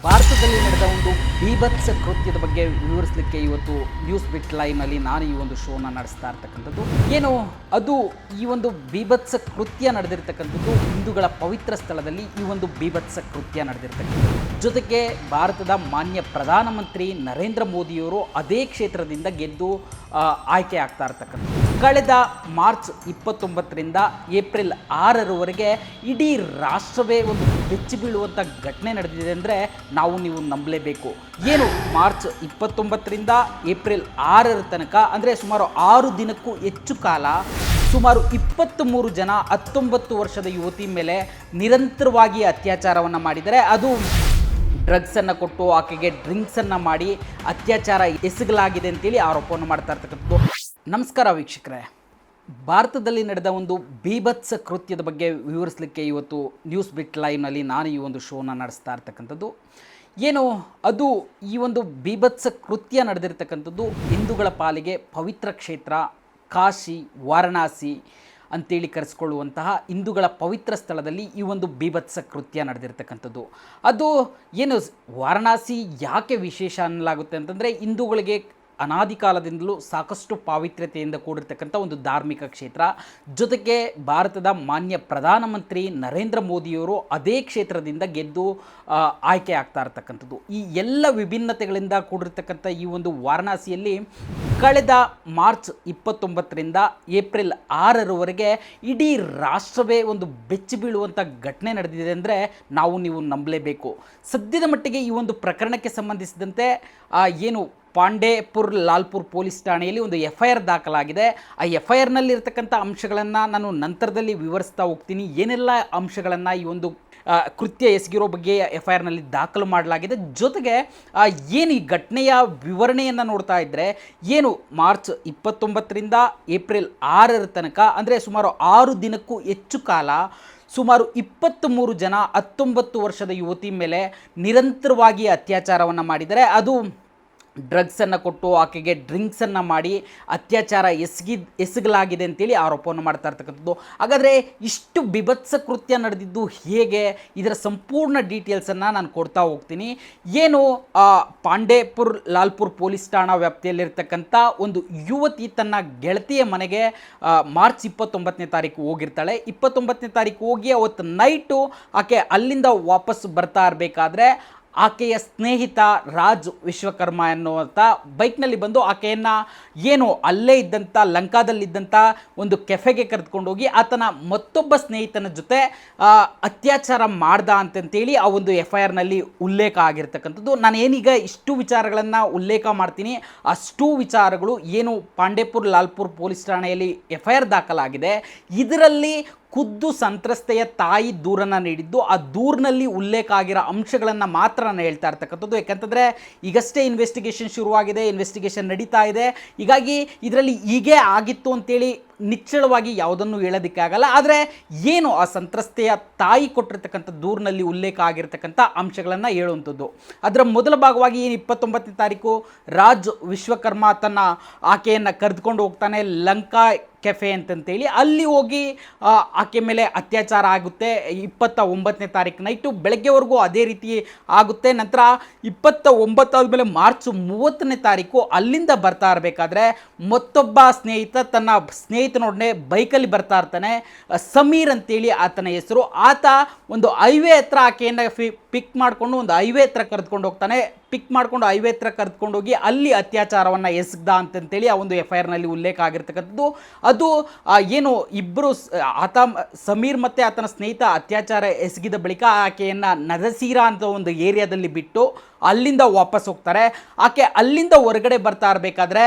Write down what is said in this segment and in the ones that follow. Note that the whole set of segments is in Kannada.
ಭಾರತದಲ್ಲಿ ನಡೆದ ಒಂದು ಬೀಭತ್ಸ ಕೃತ್ಯದ ಬಗ್ಗೆ ವಿವರಿಸಲಿಕ್ಕೆ ಇವತ್ತು ನ್ಯೂಸ್ ಬಿಟ್ ಲೈವ್ನಲ್ಲಿ ನಾನು ಈ ಒಂದು ಶೋನ ನಡೆಸ್ತಾ ಇರ್ತಕ್ಕಂಥದ್ದು. ಏನು ಅದು ಈ ಒಂದು ಬೀಭತ್ಸ ಕೃತ್ಯ ನಡೆದಿರ್ತಕ್ಕಂಥದ್ದು ಹಿಂದೂಗಳ ಪವಿತ್ರ ಸ್ಥಳದಲ್ಲಿ ಈ ಒಂದು ಬೀಭತ್ಸ ಕೃತ್ಯ ನಡೆದಿರ್ತಕ್ಕಂಥದ್ದು. ಜೊತೆಗೆ ಭಾರತದ ಮಾನ್ಯ ಪ್ರಧಾನಮಂತ್ರಿ ನರೇಂದ್ರ ಮೋದಿಯವರು ಅದೇ ಕ್ಷೇತ್ರದಿಂದ ಗೆದ್ದು ಆಯ್ಕೆ ಆಗ್ತಾ ಇರ್ತಕ್ಕಂಥದ್ದು. ಕಳೆದ ಮಾರ್ಚ್ 29ರಿಂದ ಏಪ್ರಿಲ್ 6ರವರೆಗೆ ಇಡೀ ರಾಷ್ಟ್ರವೇ ಒಂದು ಬೆಚ್ಚಿ ಬೀಳುವಂಥ ಘಟನೆ ನಡೆದಿದೆ ಅಂದರೆ ನೀವು ನಂಬಲೇಬೇಕು. ಏನು ಮಾರ್ಚ್ 29ರಿಂದ ಏಪ್ರಿಲ್ 6ರ ತನಕ ಅಂದರೆ ಸುಮಾರು 6 ದಿನಕ್ಕೂ ಹೆಚ್ಚು ಕಾಲ ಸುಮಾರು 23 ಜನ 19 ವರ್ಷದ ಯುವತಿ ಮೇಲೆ ನಿರಂತರವಾಗಿ ಅತ್ಯಾಚಾರವನ್ನು ಮಾಡಿದರೆ. ಅದು ಡ್ರಗ್ಸನ್ನು ಕೊಟ್ಟು ಆಕೆಗೆ ಡ್ರಿಂಕ್ಸನ್ನು ಮಾಡಿ ಅತ್ಯಾಚಾರ ಎಸಗಲಾಗಿದೆ ಅಂತೇಳಿ ಆರೋಪವನ್ನು ಮಾಡ್ತಾ ಇರ್ತಕ್ಕಂಥದ್ದು. ನಮಸ್ಕಾರ ವೀಕ್ಷಕರೇ, ಭಾರತದಲ್ಲಿ ನಡೆದ ಒಂದು ಬೀಭತ್ಸ ಕೃತ್ಯದ ಬಗ್ಗೆ ವಿವರಿಸಲಿಕ್ಕೆ ಇವತ್ತು ನ್ಯೂಸ್ ಬಿಟ್ ಲೈವ್ನಲ್ಲಿ ನಾನು ಈ ಒಂದು ಶೋನ ನಡೆಸ್ತಾ ಇರ್ತಕ್ಕಂಥದ್ದು. ಏನು ಅದು ಈ ಒಂದು ಬೀಭತ್ಸ ಕೃತ್ಯ ನಡೆದಿರ್ತಕ್ಕಂಥದ್ದು ಹಿಂದೂಗಳ ಪಾಲಿಗೆ ಪವಿತ್ರ ಕ್ಷೇತ್ರ ಕಾಶಿ ವಾರಣಾಸಿ ಅಂತೇಳಿ ಕರೆಸ್ಕೊಳ್ಳುವಂತಹ ಹಿಂದೂಗಳ ಪವಿತ್ರ ಸ್ಥಳದಲ್ಲಿ ಈ ಒಂದು ಬೀಭತ್ಸ ಕೃತ್ಯ ನಡೆದಿರ್ತಕ್ಕಂಥದ್ದು. ಅದು ಏನು ವಾರಣಾಸಿ ಯಾಕೆ ವಿಶೇಷ ಅನ್ನಲಾಗುತ್ತೆ ಅಂತಂದರೆ ಹಿಂದೂಗಳಿಗೆ ಅನಾದಿ ಕಾಲದಿಂದಲೂ ಸಾಕಷ್ಟು ಪಾವಿತ್ರ್ಯತೆಯಿಂದ ಕೂಡಿರ್ತಕ್ಕಂಥ ಒಂದು ಧಾರ್ಮಿಕ ಕ್ಷೇತ್ರ. ಜೊತೆಗೆ ಭಾರತದ ಮಾನ್ಯ ಪ್ರಧಾನಮಂತ್ರಿ ನರೇಂದ್ರ ಮೋದಿಯವರು ಅದೇ ಕ್ಷೇತ್ರದಿಂದ ಗೆದ್ದು ಆಯ್ಕೆ ಆಗ್ತಾ ಇರ್ತಕ್ಕಂಥದ್ದು. ಈ ಎಲ್ಲ ವಿಭಿನ್ನತೆಗಳಿಂದ ಕೂಡಿರ್ತಕ್ಕಂಥ ಈ ಒಂದು ವಾರಣಾಸಿಯಲ್ಲಿ ಕಳೆದ ಮಾರ್ಚ್ 29ರಿಂದ ಏಪ್ರಿಲ್ 6ರವರೆಗೆ ಇಡೀ ರಾಷ್ಟ್ರವೇ ಒಂದು ಬೆಚ್ಚಿ ಬೀಳುವಂಥ ಘಟನೆ ನಡೆದಿದೆ ಅಂದರೆ ನೀವು ನಂಬಲೇಬೇಕು. ಸದ್ಯದ ಮಟ್ಟಿಗೆ ಈ ಒಂದು ಪ್ರಕರಣಕ್ಕೆ ಸಂಬಂಧಿಸಿದಂತೆ ಏನು ಪಾಂಡೇಪುರ್ ಲಾಲ್ಪುರ್ ಪೊಲೀಸ್ ಠಾಣೆಯಲ್ಲಿ ಒಂದು FIR ದಾಖಲಾಗಿದೆ. ಆ FIRನಲ್ಲಿ ಇರ್ತಕ್ಕಂಥ ಅಂಶಗಳನ್ನು ನಾನು ನಂತರದಲ್ಲಿ ವಿವರಿಸ್ತಾ ಹೋಗ್ತೀನಿ. ಏನೆಲ್ಲ ಅಂಶಗಳನ್ನು ಈ ಒಂದು ಕೃತ್ಯ ಎಸಗಿರೋ ಬಗ್ಗೆ FIRನಲ್ಲಿ ದಾಖಲು ಮಾಡಲಾಗಿದೆ. ಜೊತೆಗೆ ಏನು ಈ ಘಟನೆಯ ವಿವರಣೆಯನ್ನು ನೋಡ್ತಾ ಇದ್ದರೆ ಏನು ಮಾರ್ಚ್ 29ರಿಂದ ಏಪ್ರಿಲ್ 6ರ ತನಕ ಅಂದರೆ ಸುಮಾರು 6 ದಿನಕ್ಕೂ ಹೆಚ್ಚು ಕಾಲ ಸುಮಾರು 23 ಜನ 19 ವರ್ಷದ ಯುವತಿ ಮೇಲೆ ನಿರಂತರವಾಗಿ ಅತ್ಯಾಚಾರವನ್ನು ಮಾಡಿದರೆ. ಅದು ಡ್ರಗ್ಸನ್ನು ಕೊಟ್ಟು ಆಕೆಗೆ ಡ್ರಿಂಕ್ಸನ್ನು ಮಾಡಿ ಅತ್ಯಾಚಾರ ಎಸಗಲಾಗಿದೆ ಅಂತೇಳಿ ಆರೋಪವನ್ನು ಮಾಡ್ತಾ ಇರ್ತಕ್ಕಂಥದ್ದು. ಹಾಗಾದರೆ ಇಷ್ಟು ಬಿಭತ್ಸ ಕೃತ್ಯ ನಡೆದಿದ್ದು ಹೇಗೆ, ಇದರ ಸಂಪೂರ್ಣ ಡೀಟೇಲ್ಸನ್ನು ನಾನು ಕೊಡ್ತಾ ಹೋಗ್ತೀನಿ. ಏನು ಪಾಂಡೇಪುರ್ ಲಾಲ್ಪುರ್ ಪೊಲೀಸ್ ಠಾಣಾ ವ್ಯಾಪ್ತಿಯಲ್ಲಿರ್ತಕ್ಕಂಥ ಒಂದು ಯುವತಿ ತನ್ನ ಗೆಳತಿಯ ಮನೆಗೆ ಮಾರ್ಚ್ 29ನೇ ತಾರೀಕು ಹೋಗಿರ್ತಾಳೆ. 29ನೇ ತಾರೀಕು ಹೋಗಿ ಅವತ್ತು ನೈಟು ಆಕೆ ಅಲ್ಲಿಂದ ವಾಪಸ್ ಬರ್ತಾ ಇರಬೇಕಾದ್ರೆ ಆಕೆಯ ಸ್ನೇಹಿತ ರಾಜ್ ವಿಶ್ವಕರ್ಮ ಎನ್ನುವಂಥ ಬೈಕ್ನಲ್ಲಿ ಬಂದು ಆಕೆಯನ್ನು ಏನು ಅಲ್ಲೇ ಇದ್ದಂಥ ಲಂಕಾದಲ್ಲಿದ್ದಂಥ ಒಂದು ಕೆಫೆಗೆ ಕರೆದುಕೊಂಡೋಗಿ ಆತನ ಮತ್ತೊಬ್ಬ ಸ್ನೇಹಿತನ ಜೊತೆ ಅತ್ಯಾಚಾರ ಮಾಡ್ದ ಅಂತಂತೇಳಿ ಆ ಒಂದು FIRನಲ್ಲಿ ಉಲ್ಲೇಖ ಆಗಿರ್ತಕ್ಕಂಥದ್ದು. ನಾನು ಏನೀಗ ಇಷ್ಟು ವಿಚಾರಗಳನ್ನು ಉಲ್ಲೇಖ ಮಾಡ್ತೀನಿ, ಅಷ್ಟು ವಿಚಾರಗಳು ಏನು ಪಾಂಡೇಪುರ್ ಲಾಲ್ಪುರ್ ಪೊಲೀಸ್ ಠಾಣೆಯಲ್ಲಿ FIR ದಾಖಲಾಗಿದೆ. ಇದರಲ್ಲಿ ಖುದ್ದು ಸಂತ್ರಸ್ತೆಯ ತಾಯಿ ದೂರನ್ನು ನೀಡಿದ್ದು, ಆ ದೂರಿನಲ್ಲಿ ಉಲ್ಲೇಖ ಆಗಿರೋ ಅಂಶಗಳನ್ನು ಮಾತ್ರ ನಾನು ಹೇಳ್ತಾ ಇರ್ತಕ್ಕಂಥದ್ದು. ಯಾಕಂತಂದರೆ ಈಗಷ್ಟೇ ಇನ್ವೆಸ್ಟಿಗೇಷನ್ ಶುರುವಾಗಿದೆ, ಇನ್ವೆಸ್ಟಿಗೇಷನ್ ನಡೀತಾ ಇದೆ. ಹೀಗಾಗಿ ಇದರಲ್ಲಿ ಹೀಗೆ ಆಗಿತ್ತು ಅಂತೇಳಿ ನಿಚ್ಚಳವಾಗಿ ಯಾವುದನ್ನು ಹೇಳೋದಕ್ಕಾಗಲ್ಲ. ಆದರೆ ಏನು ಆ ಸಂತ್ರಸ್ತೆಯ ತಾಯಿ ಕೊಟ್ಟಿರ್ತಕ್ಕಂಥ ದೂರಿನಲ್ಲಿ ಉಲ್ಲೇಖ ಆಗಿರ್ತಕ್ಕಂಥ ಅಂಶಗಳನ್ನು ಹೇಳುವಂಥದ್ದು. ಅದರ ಮೊದಲ ಭಾಗವಾಗಿ ಏನು 29ನೇ ತಾರೀಕು ರಾಜ್ ವಿಶ್ವಕರ್ಮ ತನ್ನ ಆಕೆಯನ್ನು ಕರೆದುಕೊಂಡು ಹೋಗ್ತಾನೆ ಲಂಕಾ ಕೆಫೆ ಅಂತಂತೇಳಿ. ಅಲ್ಲಿ ಹೋಗಿ ಆಕೆ ಮೇಲೆ ಅತ್ಯಾಚಾರ ಆಗುತ್ತೆ. 29ನೇ ತಾರೀಕು ನೈಟು ಬೆಳಗ್ಗೆವರೆಗೂ ಅದೇ ರೀತಿ ಆಗುತ್ತೆ. ನಂತರ 29 ಆದಮೇಲೆ ಮಾರ್ಚ್ 30ನೇ ತಾರೀಕು ಅಲ್ಲಿಂದ ಬರ್ತಾ ಇರಬೇಕಾದ್ರೆ ಮತ್ತೊಬ್ಬ ಸ್ನೇಹಿತ ತನ್ನ ಸ್ನೇಹಿತನೊಡನೆ ಬೈಕಲ್ಲಿ ಬರ್ತಾ ಇರ್ತಾನೆ. ಸಮೀರ್ ಅಂತೇಳಿ ಆತನ ಹೆಸರು. ಆತ ಒಂದು ಹೈವೇ ಹತ್ರ ಆಕೆಯನ್ನು ಪಿಕ್ ಮಾಡಿಕೊಂಡು ಒಂದು ಹೈವೇ ಹತ್ರ ಕರೆದುಕೊಂಡು ಹೋಗ್ತಾನೆ. ಪಿಕ್ ಮಾಡಿಕೊಂಡು ಹೈವೇ ಹತ್ರ ಕರೆದುಕೊಂಡೋಗಿ ಅಲ್ಲಿ ಅತ್ಯಾಚಾರವನ್ನು ಎಸಗ್ದ ಅಂತಂತೇಳಿ ಆ ಒಂದು FIRನಲ್ಲಿ ಉಲ್ಲೇಖ ಆಗಿರ್ತಕ್ಕಂಥದ್ದು. ಅದು ಏನು ಇಬ್ಬರು ಆತ ಸಮೀರ್ ಮತ್ತು ಆತನ ಸ್ನೇಹಿತ ಅತ್ಯಾಚಾರ ಎಸಗಿದ ಬಳಿಕ ಆಕೆಯನ್ನು ನರಸೀರಾ ಅಂತ ಒಂದು ಏರಿಯಾದಲ್ಲಿ ಬಿಟ್ಟು ಅಲ್ಲಿಂದ ವಾಪಸ್ ಹೋಗ್ತಾರೆ. ಆಕೆ ಅಲ್ಲಿಂದ ಹೊರಗಡೆ ಬರ್ತಾ ಇರಬೇಕಾದ್ರೆ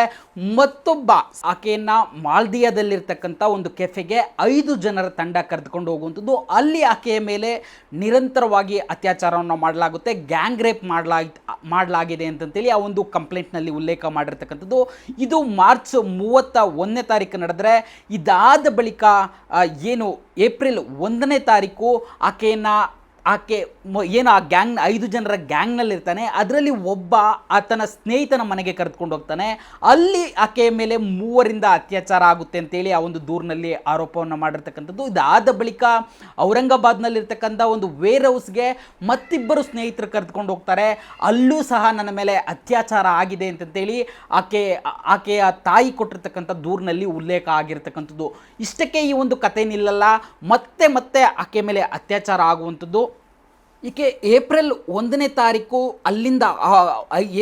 ಮತ್ತೊಬ್ಬ ಆಕೆಯನ್ನು ಮಾಲ್ದಿಯಾದಲ್ಲಿರ್ತಕ್ಕಂಥ ಒಂದು ಕೆಫೆಗೆ 5 ಜನರ ತಂಡ ಕರೆದುಕೊಂಡು ಹೋಗುವಂಥದ್ದು. ಅಲ್ಲಿ ಆಕೆಯ ಮೇಲೆ ನಿರಂತರವಾಗಿ ಅತ್ಯಾಚಾರವನ್ನು ಮಾಡಲಾಗುತ್ತೆ, ಗ್ಯಾಂಗ್ ರೇಪ್ ಮಾಡಲಾಗಿದೆ ಅಂತಂತೇಳಿ ಆ ಒಂದು ಕಂಪ್ಲೇಂಟ್ನಲ್ಲಿ ಉಲ್ಲೇಖ ಮಾಡಿರ್ತಕ್ಕಂಥದ್ದು. ಇದು ಮಾರ್ಚ್ 31ನೇ ತಾರೀಕು ನಡೆದರೆ, ಇದಾದ ಬಳಿಕ ಏನು ಏಪ್ರಿಲ್ 1ನೇ ತಾರೀಕು ಆಕೆಯನ್ನು ಆಕೆ ಏನು ಆ ಗ್ಯಾಂಗ್ 5 ಜನರ ಗ್ಯಾಂಗ್ನಲ್ಲಿರ್ತಾನೆ, ಅದರಲ್ಲಿ ಒಬ್ಬ ಆತನ ಸ್ನೇಹಿತನ ಮನೆಗೆ ಕರೆದುಕೊಂಡು ಹೋಗ್ತಾನೆ. ಅಲ್ಲಿ ಆಕೆಯ ಮೇಲೆ 3ರಿಂದ ಅತ್ಯಾಚಾರ ಆಗುತ್ತೆ ಅಂತೇಳಿ ಆ ಒಂದು ದೂರಿನಲ್ಲಿ ಆರೋಪವನ್ನು ಮಾಡಿರ್ತಕ್ಕಂಥದ್ದು. ಇದಾದ ಬಳಿಕ ಔರಂಗಾಬಾದ್ನಲ್ಲಿರ್ತಕ್ಕಂಥ ಒಂದು ವೇರ್ ಹೌಸ್ಗೆ ಮತ್ತಿಬ್ಬರು ಸ್ನೇಹಿತರು ಕರೆದುಕೊಂಡು ಹೋಗ್ತಾರೆ. ಅಲ್ಲೂ ಸಹ ನನ್ನ ಮೇಲೆ ಅತ್ಯಾಚಾರ ಆಗಿದೆ ಅಂತಂತೇಳಿ ಆಕೆಯ ತಾಯಿ ಕೊಟ್ಟಿರ್ತಕ್ಕಂಥ ದೂರಿನಲ್ಲಿ ಉಲ್ಲೇಖ ಆಗಿರ್ತಕ್ಕಂಥದ್ದು. ಇಷ್ಟಕ್ಕೆ ಈ ಒಂದು ಕತೆ ನಿಲ್ಲಲ್ಲ, ಮತ್ತೆ ಆಕೆ ಮೇಲೆ ಅತ್ಯಾಚಾರ ಆಗುವಂಥದ್ದು. ಈಕೆ ಏಪ್ರಿಲ್ 1ನೇ ತಾರೀಕು ಅಲ್ಲಿಂದ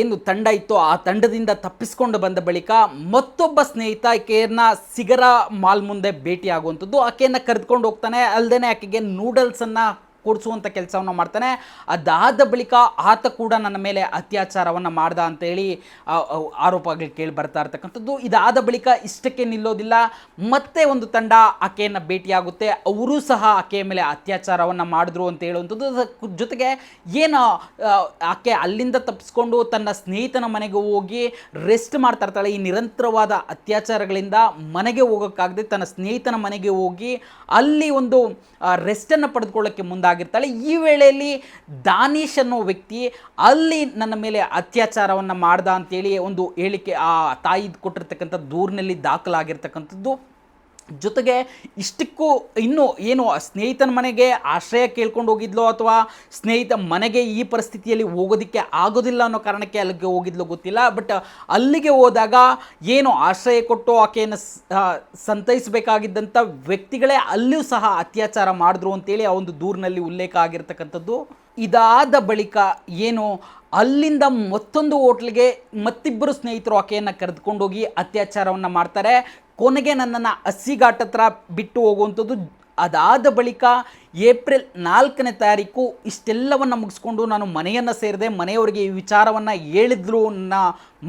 ಏನು ತಂಡ ಇತ್ತು ಆ ತಂಡದಿಂದ ತಪ್ಪಿಸ್ಕೊಂಡು ಬಂದ ಬಳಿಕ ಮತ್ತೊಬ್ಬ ಸ್ನೇಹಿತ ಈಕೆಯನ್ನ ಸಿಗರ ಮಾಲ್ ಮುಂದೆ ಭೇಟಿಯಾಗುವಂಥದ್ದು. ಆಕೆಯನ್ನು ಕರೆದುಕೊಂಡು ಹೋಗ್ತಾನೆ. ಅಲ್ಲದೆ ಆಕೆಗೆ ನೂಡಲ್ಸನ್ನು ಕೊಡಿಸುವಂಥ ಕೆಲಸವನ್ನು ಮಾಡ್ತಾನೆ. ಅದಾದ ಬಳಿಕ ಆತ ಕೂಡ ನನ್ನ ಮೇಲೆ ಅತ್ಯಾಚಾರವನ್ನು ಮಾಡ್ದ ಅಂತೇಳಿ ಆರೋಪಗಳು ಕೇಳಿ ಬರ್ತಾ ಇರ್ತಕ್ಕಂಥದ್ದು. ಇದಾದ ಬಳಿಕ ಇಷ್ಟಕ್ಕೆ ನಿಲ್ಲೋದಿಲ್ಲ, ಮತ್ತೆ ಒಂದು ತಂಡ ಆಕೆಯನ್ನು ಭೇಟಿಯಾಗುತ್ತೆ. ಅವರೂ ಸಹ ಆಕೆಯ ಮೇಲೆ ಅತ್ಯಾಚಾರವನ್ನು ಮಾಡಿದ್ರು ಅಂತ ಹೇಳುವಂಥದ್ದು. ಜೊತೆಗೆ ಏನು ಆಕೆ ಅಲ್ಲಿಂದ ತಪ್ಪಿಸ್ಕೊಂಡು ತನ್ನ ಸ್ನೇಹಿತನ ಮನೆಗೆ ಹೋಗಿ ರೆಸ್ಟ್ ಮಾಡ್ತಾ ಇರ್ತಾಳೆ. ಈ ನಿರಂತರವಾದ ಅತ್ಯಾಚಾರಗಳಿಂದ ಮನೆಗೆ ಹೋಗೋಕ್ಕಾಗದೆ ತನ್ನ ಸ್ನೇಹಿತನ ಮನೆಗೆ ಹೋಗಿ ಅಲ್ಲಿ ಒಂದು ರೆಸ್ಟನ್ನು ಪಡೆದುಕೊಳ್ಳೋಕ್ಕೆ ಮುಂದಾಗಿರ್ತಾಳೆ. ಈ ವೇಳೆಯಲ್ಲಿ ದಾನಿಶ್ ಅನ್ನೋ ವ್ಯಕ್ತಿ ಅಲ್ಲಿ ನನ್ನ ಮೇಲೆ ಅತ್ಯಾಚಾರವನ್ನು ಮಾಡ್ದ ಅಂತೇಳಿ ಒಂದು ಹೇಳಿಕೆ ಆ ತಾಯಿ ಕೊಟ್ಟಿರ್ತಕ್ಕಂಥ ದೂರಿನಲ್ಲಿ ದಾಖಲಾಗಿರ್ತಕ್ಕಂಥದ್ದು. ಜೊತೆಗೆ ಇಷ್ಟಕ್ಕೂ ಇನ್ನೂ ಏನು ಸ್ನೇಹಿತನ ಮನೆಗೆ ಆಶ್ರಯ ಕೇಳ್ಕೊಂಡು ಹೋಗಿದ್ಲೋ ಅಥವಾ ಸ್ನೇಹಿತ ಮನೆಗೆ ಈ ಪರಿಸ್ಥಿತಿಯಲ್ಲಿ ಹೋಗೋದಕ್ಕೆ ಆಗೋದಿಲ್ಲ ಅನ್ನೋ ಕಾರಣಕ್ಕೆ ಅಲ್ಲಿಗೆ ಹೋಗಿದ್ಲೋ ಗೊತ್ತಿಲ್ಲ. ಬಟ್ ಅಲ್ಲಿಗೆ ಹೋದಾಗ ಏನು ಆಶ್ರಯ ಕೊಟ್ಟು ಆಕೆಯನ್ನು ಸಂತೈಸಬೇಕಾಗಿದ್ದಂಥ ವ್ಯಕ್ತಿಗಳೇ ಅಲ್ಲಿಯೂ ಸಹ ಅತ್ಯಾಚಾರ ಮಾಡಿದ್ರು ಅಂತೇಳಿ ಆ ಒಂದು ದೂರಿನಲ್ಲಿ ಉಲ್ಲೇಖ ಆಗಿರ್ತಕ್ಕಂಥದ್ದು. ಇದಾದ ಬಳಿಕ ಏನು ಅಲ್ಲಿಂದ ಮತ್ತೊಂದು ಹೋಟ್ಲಿಗೆ ಮತ್ತಿಬ್ಬರು ಸ್ನೇಹಿತರು ಆಕೆಯನ್ನು ಕರೆದುಕೊಂಡೋಗಿ ಅತ್ಯಾಚಾರವನ್ನು ಮಾಡ್ತಾರೆ. ಕೊನೆಗೆ ನನ್ನನ್ನು ಹಸಿಘಾಟ್ ಹತ್ರ ಬಿಟ್ಟು ಹೋಗುವಂಥದ್ದು. ಅದಾದ ಬಳಿಕ ಏಪ್ರಿಲ್ 4ನೇ ತಾರೀಕು ಇಷ್ಟೆಲ್ಲವನ್ನು ಮುಗಿಸ್ಕೊಂಡು ನಾನು ಮನೆಯನ್ನು ಸೇರಿದೆ. ಮನೆಯವರಿಗೆ ಈ ವಿಚಾರವನ್ನು ಹೇಳಿದ್ರು ನನ್ನ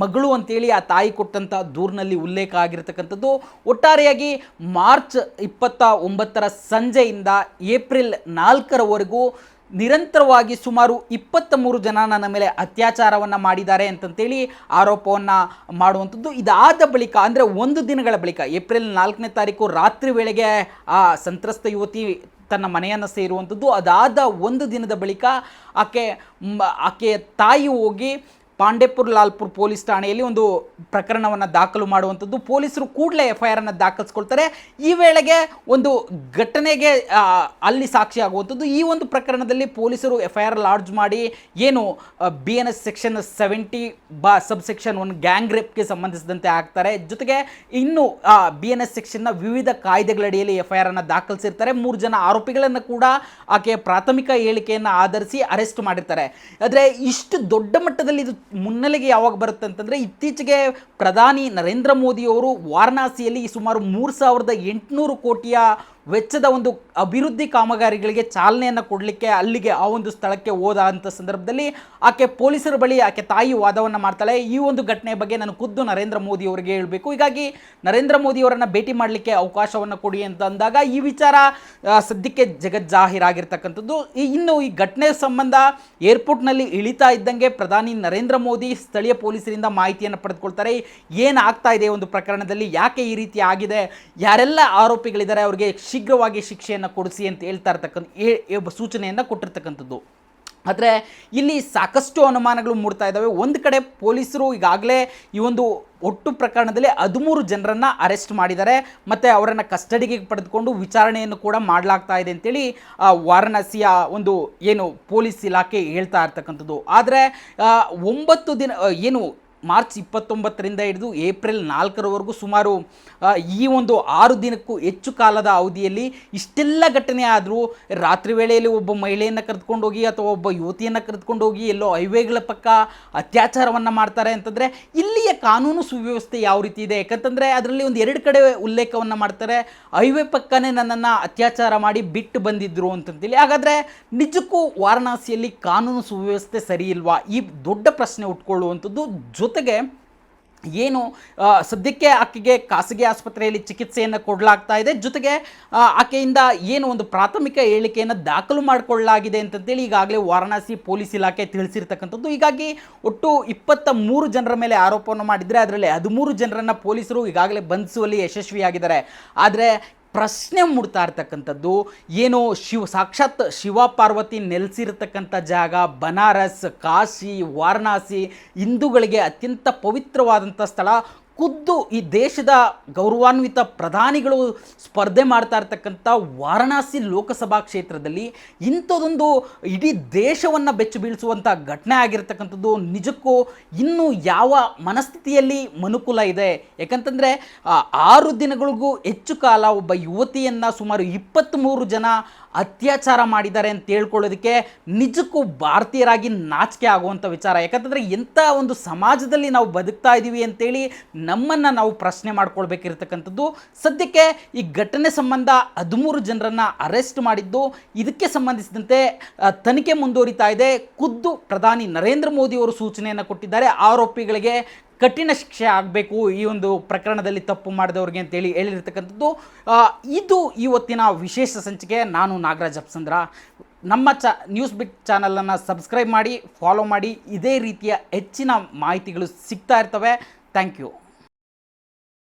ಮಗಳು ಅಂತೇಳಿ ಆ ತಾಯಿ ಕೊಟ್ಟಂಥ ದೂರಿನಲ್ಲಿ ಉಲ್ಲೇಖ ಆಗಿರ್ತಕ್ಕಂಥದ್ದು. ಒಟ್ಟಾರೆಯಾಗಿ ಮಾರ್ಚ್ 29ರ ಸಂಜೆಯಿಂದ ಏಪ್ರಿಲ್ 4ರವರೆಗೂ ನಿರಂತರವಾಗಿ ಸುಮಾರು 23 ಜನ ನನ್ನ ಮೇಲೆ ಅತ್ಯಾಚಾರವನ್ನು ಮಾಡಿದ್ದಾರೆ ಅಂತಂತೇಳಿ ಆರೋಪವನ್ನು ಮಾಡುವಂಥದ್ದು. ಇದಾದ ಬಳಿಕ ಅಂದರೆ 1 ದಿನಗಳ ಬಳಿಕ ಏಪ್ರಿಲ್ 4ನೇ ತಾರೀಕು ರಾತ್ರಿ ವೇಳೆಗೆ ಆ ಸಂತ್ರಸ್ತ ಯುವತಿ ತನ್ನ ಮನೆಯನ್ನು ಸೇರುವಂಥದ್ದು. ಅದಾದ 1 ದಿನದ ಬಳಿಕ ಆಕೆಯ ತಾಯಿ ಹೋಗಿ ಪಾಂಡೆಪುರ್ ಲಾಲ್ಪುರ್ ಪೊಲೀಸ್ ಠಾಣೆಯಲ್ಲಿ ಒಂದು ಪ್ರಕರಣವನ್ನು ದಾಖಲು ಮಾಡುವಂಥದ್ದು. ಪೊಲೀಸರು ಕೂಡಲೇ FIR ಅನ್ನು ದಾಖಲಿಸ್ಕೊಳ್ತಾರೆ. ಈ ವೇಳೆಗೆ ಒಂದು ಘಟನೆಗೆ ಅಲ್ಲಿ ಸಾಕ್ಷಿಯಾಗುವಂಥದ್ದು. ಈ ಒಂದು ಪ್ರಕರಣದಲ್ಲಿ ಪೊಲೀಸರು FIR ಲಾಡ್ಜ್ ಮಾಡಿ ಏನು BNS ಸೆಕ್ಷನ್ 70 ಸಬ್ಸೆಕ್ಷನ್ 1 ಗ್ಯಾಂಗ್ ರೇಪ್ಗೆ ಸಂಬಂಧಿಸಿದಂತೆ ಆಗ್ತಾರೆ. ಜೊತೆಗೆ ಇನ್ನು BNS ಸೆಕ್ಷನ್ನ ವಿವಿಧ ಕಾಯ್ದೆಗಳಡಿಯಲ್ಲಿ FIR ಅನ್ನು ದಾಖಲಿಸಿರ್ತಾರೆ. 3 ಜನ ಆರೋಪಿಗಳನ್ನು ಕೂಡ ಆಕೆಯ ಪ್ರಾಥಮಿಕ ಹೇಳಿಕೆಯನ್ನು ಆಧರಿಸಿ ಅರೆಸ್ಟ್ ಮಾಡಿರ್ತಾರೆ. ಆದರೆ ಇಷ್ಟು ದೊಡ್ಡ ಮಟ್ಟದಲ್ಲಿ ಇದು ಮುನ್ನೆಲೆಗೆ ಯಾವಾಗ ಬರುತ್ತೆ ಅಂತಂದರೆ ಇತ್ತೀಚೆಗೆ ಪ್ರಧಾನಿ ನರೇಂದ್ರ ಮೋದಿಯವರು ವಾರಣಾಸಿಯಲ್ಲಿ ಸುಮಾರು 3800 ಕೋಟಿಯ ವೆಚ್ಚದ ಒಂದು ಅಭಿವೃದ್ಧಿ ಕಾಮಗಾರಿಗಳಿಗೆ ಚಾಲನೆಯನ್ನು ಕೊಡಲಿಕ್ಕೆ ಅಲ್ಲಿಗೆ ಆ ಒಂದು ಸ್ಥಳಕ್ಕೆ ಹೋದ ಅಂಥ ಸಂದರ್ಭದಲ್ಲಿ ಆಕೆ ಪೊಲೀಸರ ಬಳಿ ಆಕೆ ತಾಯಿ ವಾದವನ್ನು ಮಾಡ್ತಾಳೆ. ಈ ಒಂದು ಘಟನೆ ಬಗ್ಗೆ ನಾನು ಖುದ್ದು ನರೇಂದ್ರ ಮೋದಿ ಅವರಿಗೆ ಹೇಳಬೇಕು, ಹೀಗಾಗಿ ನರೇಂದ್ರ ಮೋದಿಯವರನ್ನು ಭೇಟಿ ಮಾಡಲಿಕ್ಕೆ ಅವಕಾಶವನ್ನು ಕೊಡಿ ಅಂತ ಅಂದಾಗ ಈ ವಿಚಾರ ಸದ್ಯಕ್ಕೆ ಜಗಜ್ಜಾಹೀರಾಗಿರ್ತಕ್ಕಂಥದ್ದು. ಇನ್ನು ಈ ಘಟನೆ ಸಂಬಂಧ ಏರ್ಪೋರ್ಟ್ನಲ್ಲಿ ಇಳಿತಾ ಇದ್ದಂಗೆ ಪ್ರಧಾನಿ ನರೇಂದ್ರ ಮೋದಿ ಸ್ಥಳೀಯ ಪೊಲೀಸರಿಂದ ಮಾಹಿತಿಯನ್ನು ಪಡೆದುಕೊಳ್ತಾರೆ. ಏನಾಗ್ತಾ ಇದೆ ಒಂದು ಪ್ರಕರಣದಲ್ಲಿ, ಯಾಕೆ ಈ ರೀತಿ ಆಗಿದೆ, ಯಾರೆಲ್ಲ ಆರೋಪಿಗಳಿದ್ದಾರೆ ಅವರಿಗೆ ಶೀಘ್ರವಾಗಿ ಶಿಕ್ಷೆಯನ್ನು ಕೊಡಿಸಿ ಅಂತ ಹೇಳ್ತಾ ಇರ್ತಕ್ಕಂಥ ಸೂಚನೆಯನ್ನು ಕೊಟ್ಟಿರ್ತಕ್ಕಂಥದ್ದು. ಆದರೆ ಇಲ್ಲಿ ಸಾಕಷ್ಟು ಅನುಮಾನಗಳು ಮೂಡ್ತಾ ಇದ್ದಾವೆ. ಒಂದು ಕಡೆ ಪೊಲೀಸರು ಈಗಾಗಲೇ ಈ ಒಂದು ಒಟ್ಟು ಪ್ರಕರಣದಲ್ಲಿ 13 ಜನರನ್ನು ಅರೆಸ್ಟ್ ಮಾಡಿದ್ದಾರೆ ಮತ್ತು ಅವರನ್ನು ಕಸ್ಟಡಿಗೆ ಪಡೆದುಕೊಂಡು ವಿಚಾರಣೆಯನ್ನು ಕೂಡ ಮಾಡಲಾಗ್ತಾ ಇದೆ ಅಂತೇಳಿ ವಾರಣಾಸಿಯ ಒಂದು ಏನು ಪೊಲೀಸ್ ಇಲಾಖೆ ಹೇಳ್ತಾ ಇರ್ತಕ್ಕಂಥದ್ದು. ಆದರೆ 9 ದಿನ ಏನು ಮಾರ್ಚ್ 29ರಿಂದ ಹಿಡಿದು ಏಪ್ರಿಲ್ 4ರವರೆಗೂ ಸುಮಾರು ಈ ಒಂದು 6 ದಿನಕ್ಕೂ ಹೆಚ್ಚು ಕಾಲದ ಅವಧಿಯಲ್ಲಿ ಇಷ್ಟೆಲ್ಲ ಘಟನೆ ಆದರೂ ರಾತ್ರಿ ವೇಳೆಯಲ್ಲಿ ಒಬ್ಬ ಮಹಿಳೆಯನ್ನು ಕರೆದುಕೊಂಡು ಹೋಗಿ ಅಥವಾ ಒಬ್ಬ ಯುವತಿಯನ್ನು ಕರೆದುಕೊಂಡು ಹೋಗಿ ಎಲ್ಲೋ ಹೈವೇಗಳ ಪಕ್ಕ ಅತ್ಯಾಚಾರವನ್ನು ಮಾಡ್ತಾರೆ ಅಂತಂದರೆ ಇಲ್ಲಿಯ ಕಾನೂನು ಸುವ್ಯವಸ್ಥೆ ಯಾವ ರೀತಿ ಇದೆ? ಯಾಕಂತಂದರೆ ಅದರಲ್ಲಿ ಒಂದು 2 ಕಡೆ ಉಲ್ಲೇಖವನ್ನು ಮಾಡ್ತಾರೆ. ಹೈವೇ ಪಕ್ಕನೇ ನನ್ನನ್ನು ಅತ್ಯಾಚಾರ ಮಾಡಿ ಬಿಟ್ಟು ಬಂದಿದ್ದರು ಅಂತಂತೇಳಿ. ಹಾಗಾದರೆ ನಿಜಕ್ಕೂ ವಾರಣಾಸಿಯಲ್ಲಿ ಕಾನೂನು ಸುವ್ಯವಸ್ಥೆ ಸರಿ ಇಲ್ವಾ? ಈ ದೊಡ್ಡ ಪ್ರಶ್ನೆ ಉಟ್ಕೊಳ್ಳುವಂಥದ್ದು. ಜೊತೆಗೆ ಏನು ಸದ್ಯಕ್ಕೆ ಆಕೆಗೆ ಖಾಸಗಿ ಆಸ್ಪತ್ರೆಯಲ್ಲಿ ಚಿಕಿತ್ಸೆಯನ್ನು ಕೊಡಲಾಗ್ತಾ ಇದೆ. ಜೊತೆಗೆ ಆಕೆಯಿಂದ ಏನು ಒಂದು ಪ್ರಾಥಮಿಕ ಹೇಳಿಕೆಯನ್ನು ದಾಖಲು ಮಾಡಿಕೊಳ್ಳಲಾಗಿದೆ ಅಂತಂತೇಳಿ ಈಗಾಗಲೇ ವಾರಣಾಸಿ ಪೊಲೀಸ್ ಇಲಾಖೆ ತಿಳಿಸಿರ್ತಕ್ಕಂಥದ್ದು. ಹೀಗಾಗಿ ಒಟ್ಟು 23 ಜನರ ಮೇಲೆ ಆರೋಪವನ್ನು ಮಾಡಿದರೆ ಅದರಲ್ಲಿ 13 ಜನರನ್ನು ಪೊಲೀಸರು ಈಗಾಗಲೇ ಬಂಧಿಸುವಲ್ಲಿ ಯಶಸ್ವಿಯಾಗಿದ್ದಾರೆ. ಆದರೆ ಪ್ರಶ್ನೆ ಮೂಡ್ತಾ ಇರ್ತಕ್ಕಂಥದ್ದು. ಏನು ಸಾಕ್ಷಾತ್ ಶಿವ ಪಾರ್ವತಿ ನೆಲೆಸಿರತಕ್ಕಂಥ ಜಾಗ ಬನಾರಸ್, ಕಾಶಿ, ವಾರಣಾಸಿ ಹಿಂದೂಗಳಿಗೆ ಅತ್ಯಂತ ಪವಿತ್ರವಾದಂಥ ಸ್ಥಳ. ಖುದ್ದು ಈ ದೇಶದ ಗೌರವಾನ್ವಿತ ಪ್ರಧಾನಿಗಳು ಸ್ಪರ್ಧೆ ಮಾಡ್ತಾ ಇರ್ತಕ್ಕಂಥ ವಾರಣಾಸಿ ಲೋಕಸಭಾ ಕ್ಷೇತ್ರದಲ್ಲಿ ಇಂಥದ್ದೊಂದು ಇಡೀ ದೇಶವನ್ನು ಬೆಚ್ಚು ಬೀಳಿಸುವಂಥ ಘಟನೆ ಆಗಿರ್ತಕ್ಕಂಥದ್ದು ನಿಜಕ್ಕೂ ಇನ್ನೂ ಯಾವ ಮನಸ್ಥಿತಿಯಲ್ಲಿ ಮನುಕುಲ ಇದೆ. ಯಾಕಂತಂದರೆ 6 ದಿನಗಳಿಗೂ ಹೆಚ್ಚು ಕಾಲ ಒಬ್ಬ ಯುವತಿಯನ್ನು ಸುಮಾರು 23 ಜನ ಅತ್ಯಾಚಾರ ಮಾಡಿದ್ದಾರೆ ಅಂತ ಹೇಳ್ಕೊಳ್ಳೋದಕ್ಕೆ ನಿಜಕ್ಕೂ ಭಾರತೀಯರಾಗಿ ನಾಚಿಕೆ ಆಗುವಂಥ ವಿಚಾರ. ಯಾಕಂತಂದರೆ ಎಂಥ ಒಂದು ಸಮಾಜದಲ್ಲಿ ನಾವು ಬದುಕ್ತಾ ಇದ್ದೀವಿ ಅಂತೇಳಿ ನಮ್ಮನ್ನು ನಾವು ಪ್ರಶ್ನೆ ಮಾಡ್ಕೊಳ್ಬೇಕಿರ್ತಕ್ಕಂಥದ್ದು. ಸದ್ಯಕ್ಕೆ ಈ ಘಟನೆ ಸಂಬಂಧ 13 ಜನರನ್ನು ಅರೆಸ್ಟ್ ಮಾಡಿದ್ದು, ಇದಕ್ಕೆ ಸಂಬಂಧಿಸಿದಂತೆ ತನಿಖೆ ಮುಂದುವರಿತಾ ಇದೆ. ಖುದ್ದು ಪ್ರಧಾನಿ ನರೇಂದ್ರ ಮೋದಿ ಅವರು ಸೂಚನೆಯನ್ನು ಕೊಟ್ಟಿದ್ದಾರೆ. ಆರೋಪಿಗಳಿಗೆ ಕಠಿಣ ಶಿಕ್ಷೆ ಆಗಬೇಕು ಈ ಒಂದು ಪ್ರಕರಣದಲ್ಲಿ ತಪ್ಪು ಮಾಡಿದವ್ರಿಗೆ ಅಂತೇಳಿ ಹೇಳಿರ್ತಕ್ಕಂಥದ್ದು. ಇದು ಇವತ್ತಿನ ವಿಶೇಷ ಸಂಚಿಕೆ. ನಾನು ನಾಗರಾಜ್ ಅಪ್ಸಂದ್ರ. ನಮ್ಮ ನ್ಯೂಸ್ ಬಿಟ್ ಚಾನಲನ್ನು ಸಬ್ಸ್ಕ್ರೈಬ್ ಮಾಡಿ, ಫಾಲೋ ಮಾಡಿ. ಇದೇ ರೀತಿಯ ಹೆಚ್ಚಿನ ಮಾಹಿತಿಗಳು ಸಿಗ್ತಾ ಇರ್ತವೆ. Thank you.